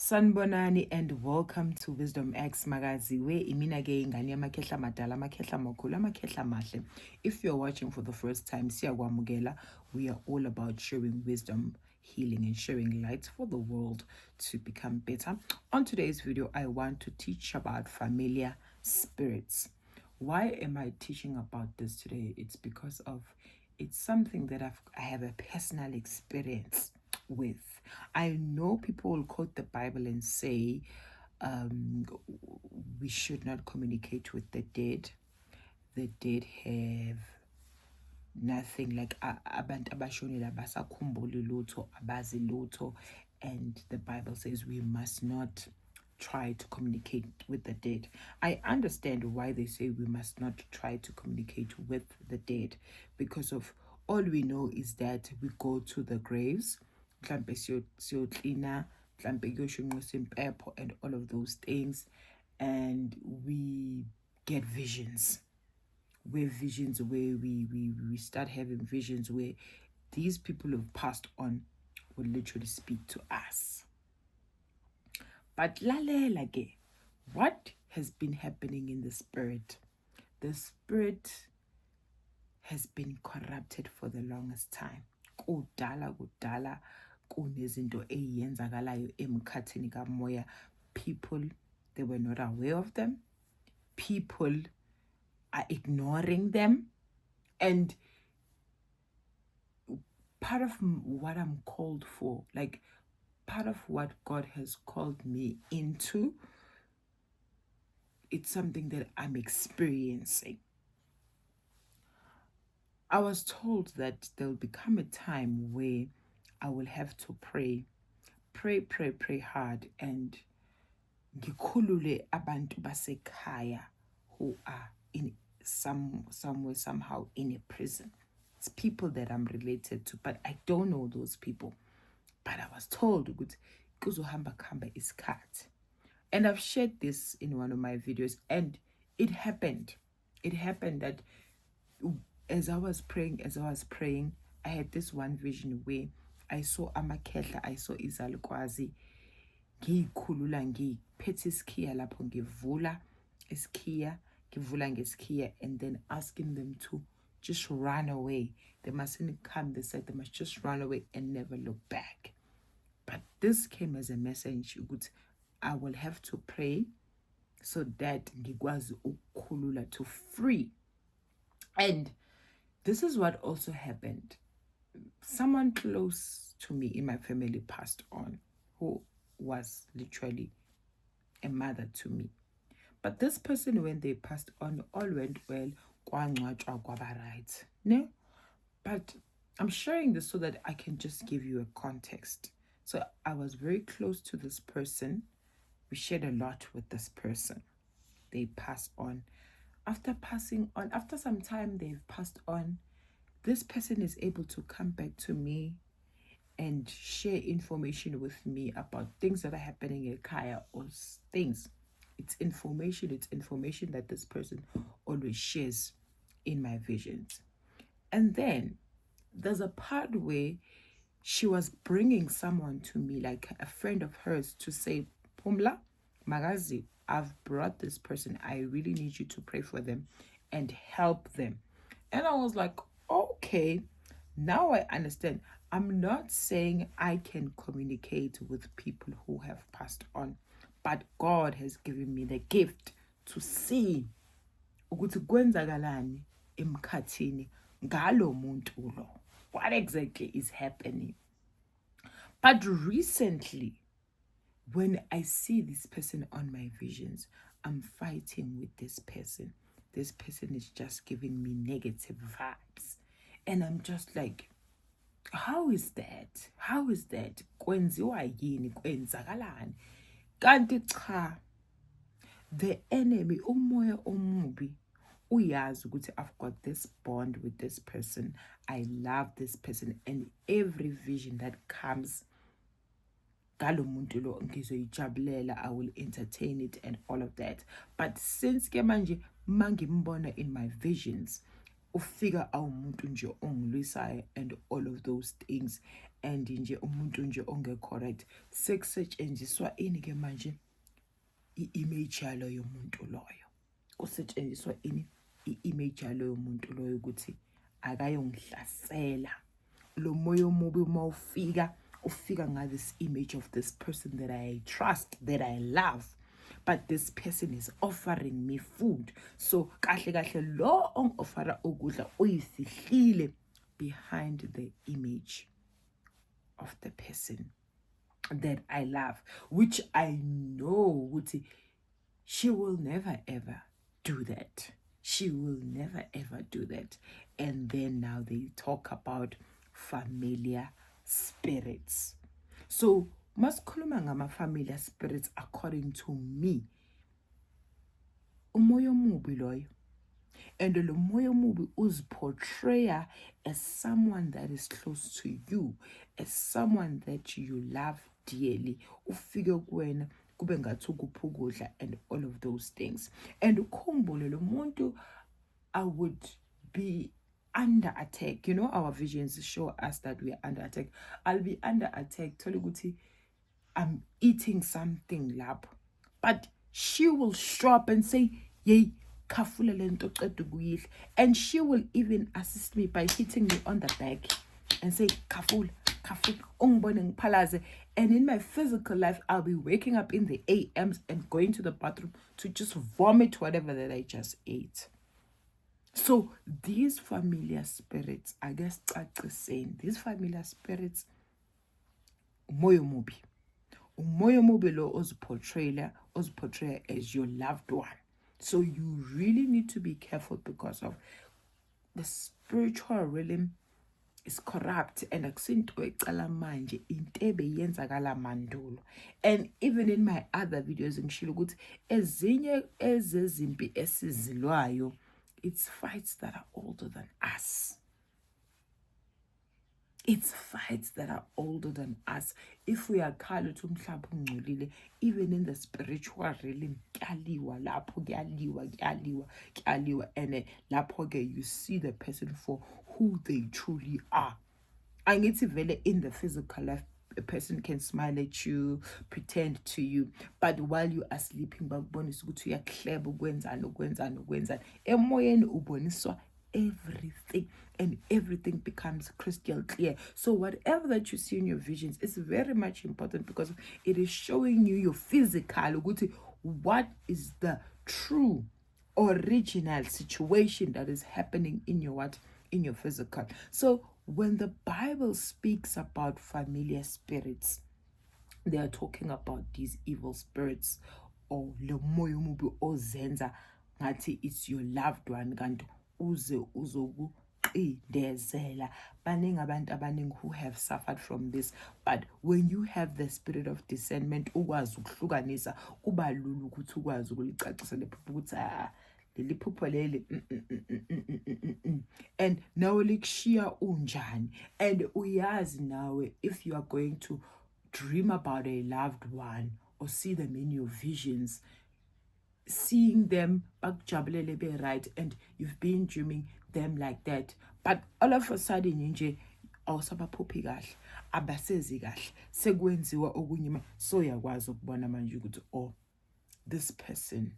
Sanbonani and welcome to Wisdom X Magazi where imina ke ingane yamakhehla madala amakhehla makhulu amakhehla mahle. If you're watching for the first time, siyakwamukela. We are all about sharing wisdom, healing and sharing light for the world to become better. On today's video, I want to teach about familiar spirits. Why am I teaching about this today? It's because of it's something that I have a personal experience with. I know people will quote the Bible and say we should not communicate with the dead. The dead have nothing, like abantu abashonile abasakhumbuli lutho abazi lutho, and the Bible says we must not try to communicate with the dead. I understand why they say we must not try to communicate with the dead, because of all we know is that we go to the graves, mhlambe siyoklina, mhlambe kuyoshunqisa impepho and all of those things, and we get visions. Where we start having visions where these people who've passed on will literally speak to us. But lalela ke, what has been happening in the spirit? The spirit has been corrupted for the longest time. Kudala kunezinto eyenzakalayo emkhathini kamoya. People, they were not aware of them. People are ignoring them. And part of what I'm called for, like part of what God has called me into, it's something that I'm experiencing. I was told that there'll become a time where I will have to pray hard, and ngikhulule abantu basekhaya who are in somewhere, somehow in a prison. It's people that I'm related to, but I don't know those people. But I was told, kuzohamba khamba isikhathi. And I've shared this in one of my videos, and it happened. It happened that as I was praying, I had this one vision where I saw amakhehla, I saw izalukwazi, ngiyikhulula ngiphethe isikhiya lapho ngivula ngesikhiya, and then asking them to just run away. They mustn't come. They said they must just run away and never look back. But this came as a message. I will have to pray so that ngikwazi ukukhulula, to free. And this is what also happened. Someone close to me in my family passed on, who was literally a mother to me. But this person, when they passed on, all went well. No? But I'm sharing this so that I can just give you a context. So I was very close to this person. We shared a lot with this person. They passed on. After some time they've passed on, this person is able to come back to me and share information with me about things that are happening in Kaya, or things. It's information that this person always shares in my visions. And then there's a part where she was bringing someone to me, like a friend of hers, to say, Pumla, Magazi, I've brought this person. I really need you to pray for them and help them. And I was like, okay, now I understand. I'm not saying I can communicate with people who have passed on, but God has given me the gift to see ukuthi kwenzakalani emkhathini ngalo muntu lo. What exactly is happening? But recently, when I see this person on my visions, I'm fighting with this person. This person is just giving me negative vibes. And I'm just like, how is that? How is that? Kwenziwa yini? Kwenzakalani? Kanti cha, the enemy, umoya omubi, uyazi ukuthi I've got this bond with this person. I love this person, and every vision that comes, I will entertain it and all of that. But since ke manje mangimbona in my visions, ufika awumuntu nje ongilwisayo and all of those things, and nje umuntu nje ongekho right, sekusetshenziswa ini ke manje i-image yalo yomuntu loyo, kusetshenziswa ini i-image yalo yomuntu loyo ukuthi akayongihlasela. Lo moya omubi uma ufika nga this image of this person that I trust, that I love, but this person is offering me food. So kahle lo ong-offera ukudla uyifihlile behind the image of the person that I love, which I know ukuthi she will never ever do that. She will never ever do that. And then now they talk about familiar spirits. So masikhuluma ngama-familiar spirits, according to me, umoya omubi loyo, and lo moya omubi uziportraya as someone that is close to you, as someone that you love dearly. Ufike kuwena kube ngathi ukupha ukudla and all of those things. And ukhumbule lo muntu, I would be under attack. You know, our visions show us that we are under attack. I'll be under attack. Thole ukuthi I'm eating something lapho, but she will show up and say, yay, khafula lento qeda ukuyidla. And she will even assist me by hitting me on the back and say, khafula, ungibone ngiphalaze. And in my physical life, I'll be waking up in the AMs and going to the bathroom to just vomit whatever that I just ate. So these familiar spirits, I guess saying, these familiar spirits, umoya omubi lo oziportray as your loved one. So you really need to be careful, because of the spiritual realm is corrupt, and akusinto ecala manje, intebe yenzakala mandulo. And even in my other videos ngishilo ukuthi ezinye ezezimpi esizilwayo, it's fights that are older than us. It's fights that are older than us. If we are khala ukuthi umhlaba ungcolile, even in the spiritual realm, kyaliwa lapho, kyaliwa, and lapho ke you see the person for who they truly are. Angithi vele in the physical life, a person can smile at you, pretend to you, but while you are sleeping, bakubonisa ukuthi uyakleba ukwenzani. Emoyeni uboniswa everything, and everything becomes crystal clear. So whatever that you see in your visions is very much important, because it is showing you your physical, what is the true original situation that is happening in your physical. So when the Bible speaks about familiar spirits, they are talking about these evil spirits, or lo moya omubi ozenza ngathi it's your loved one, kanti uzokuqindezela. Baningi abantu abaningi who have suffered from this, but when you have the spirit of discernment, ukwazi ukuhlukanisa, kuba lula ukuthi ukwazi ukulicacisa lephupho ukuthi leli phupho leli and nawe likushiya unjani, and uyazi nawe if you are going to dream about a loved one or see them in your visions, seeing them bakujabulele be right, and you've been dreaming them like that, but all of a sudden nje awusabaphuphi kahle, abasezi kahle, sekwenziwa okunye, so uyakwazi ukubona manje ukuthi oh, this person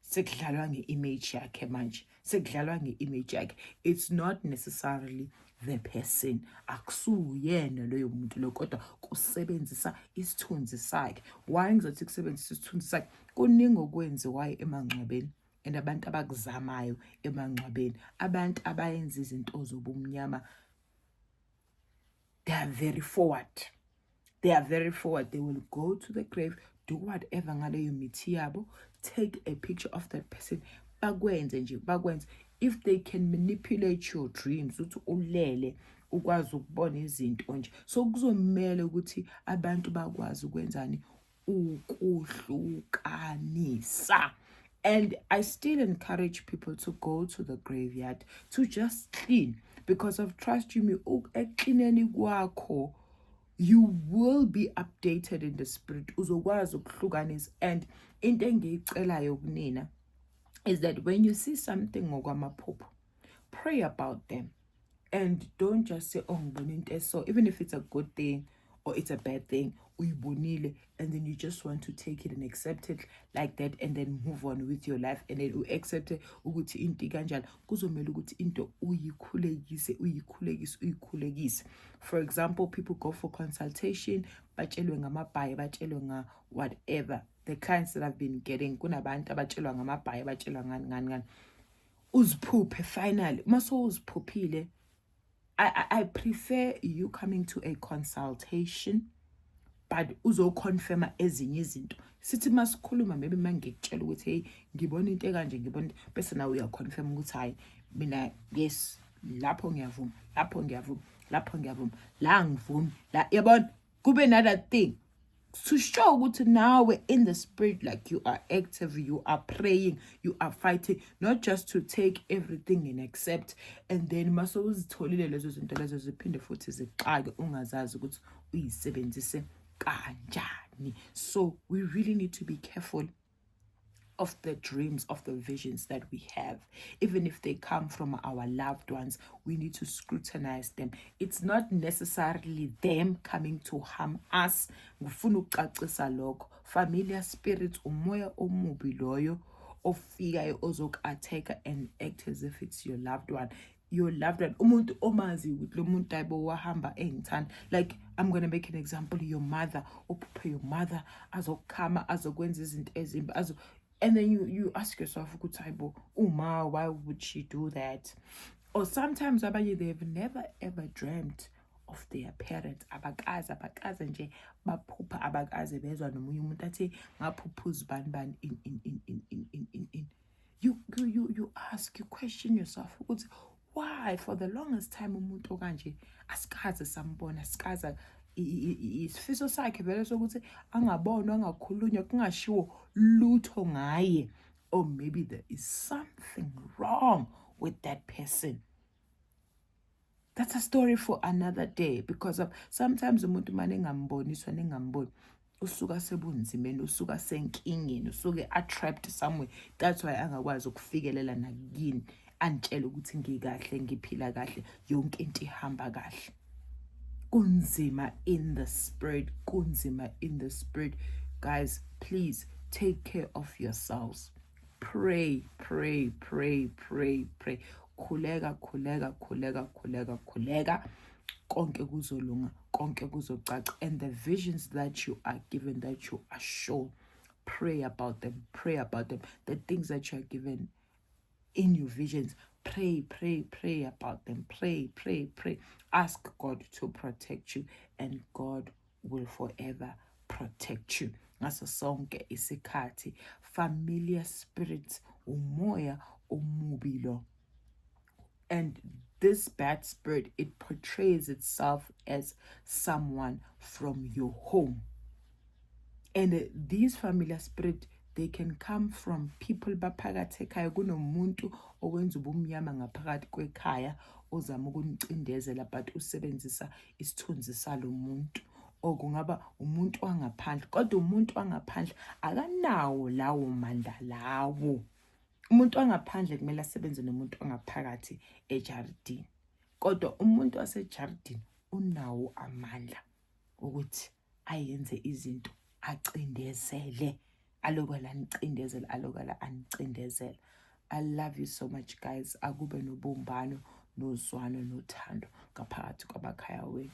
sekudlalwa nge-image yakhe manje, sekudlalwa nge-image yakhe. It's not necessarily the person, akusuyena loyo muntu lo, kodwa kusebenzisa isithunzi sakhe. Why ngizothi kusebenzisa isithunzi sakhe? Kuningi okwenziwayo emangcwabeni, and abantu abakuzamayo emangcwabeni, abantu abayenza izinto zobumnyama, they are very forward. They will go to the grave, do whatever ngaleyo mithi yabo, take a picture of that person, bakwenze. If they can manipulate your dreams, uthi ulele ukwazi ukubona izinto nje, so kuzomela ukuthi abantu bakwazi ukwenzani, ukuhlukanisa. And I still encourage people to go to the graveyard to just clean, because of trust you me, eklineni kwakho you will be updated in the spirit, uzokwazi ukuhlukanisa. And into engiyicelayo kunina is that when you see something ngokwamaphupho, pray about them, And don't just say, oh, ngibone into eso. Even if it's a good thing or it's a bad thing, uyibonile, and then you just want to take it and accept it like that and then move on with your life, and then accept ukuthi into kanjalo, kuzomela ukuthi into uyikhulekise. For example, people go for consultation, batshelwe ngamabhayi, batshelwe nga whatever. The clients that I've been getting, kunabantu abatshelwa ngamabhayi, batshelwa ngani. Uziphuphe finally. Maso uziphuphile, I prefer you coming to a consultation, but uzoconfirma ezinye izinto. Sithi masikhuluma maybe mangikutshela ukuthi hey ngibona into ekanje, ngibona bese nawe uyaconfirm ukuthi hayi mina yes lapho ngiyavuma, lapho ngiyavuma, lapho ngiyavuma, la ngivumi, la yabona kube another thing to show ukuthi nawe in the spirit, like you are active, you are praying, you are fighting, not just to take everything and accept, and then maso uzitholile lezo zinto lezo ziphinde futhi zixake ungazazi ukuthi uyisebenzise kanjani. So we really need to be careful of the dreams, of the visions that we have. Even if they come from our loved ones, we need to scrutinize them. It's not necessarily them coming to harm us. Familiar spirits, umoya omubi loyo ofikayo ozok-attack and act as if it's your loved one. Your loved one, umuntu omazi ukuthi lo muntu ayibo wahamba engithanda. Like, I'm going to make an example. Your mother, upuphe your mother azokhama azokwenza izinto ezimbi, and then you ask yourself, Uma, why would she do that? Or sometimes they've never ever dreamt of their parents. Abakazi nje baphupha abakazi bezwa nomunye umuntu athi ngaphuphuza bani in. You ask, you question yourself, why for the longest time umuntu kanje asikaze sambona, asikaze isifiso sakhe vele sokuthi angabonwa, angakhulunywa, kungashiwo lutho ngaye. Or maybe there is something wrong with that person. That's a story for another day, because of sometimes umuntu manje engamboniswa nengamboni usuka sebunzimeni, usuka senkingeni, usuke trapped somewhere. That's why angakwazi ukufikelela nakini antshela ukuthi ngikahle, ngiphila kahle, yonke into ihamba kahle. Kunzima in the spirit, kunzima in the spirit. Guys, please take care of yourselves. Pray. Khuleka. Konke kuzolunga, konke kuzocaca. And the visions that you are given, that you are shown, pray about them. The things that you are given in your visions, pray about them. Pray. Ask God to protect you, and God will forever protect you. Ngaso sonke isikhathi, familiar spirits, umoya omubi lo. And this bad spirit, it portrays itself as someone from your home. And these familiar spirits, they can come from people baphakathi ekhaya. Kunomuntu owenza ubumnyama ngaphakathi kwekhaya ozama ukunicindezela, but usebenzisa isithunzi salo muntu. O kungaba umuntu wangaphandle, kodwa umuntu wangaphandle akanawo lawo mandla lawo. Umuntu wangaphandle kumele asebenze nomuntu wangaphakathi ejardini, kodwa umuntu wasejardini unawo amandla ukuthi ayenze izinto, acindezele, alokala anicindezela. I love you so much, guys. Akube nobumbano, nozwano, nothando ngaphakathi kwabakhaya wenu.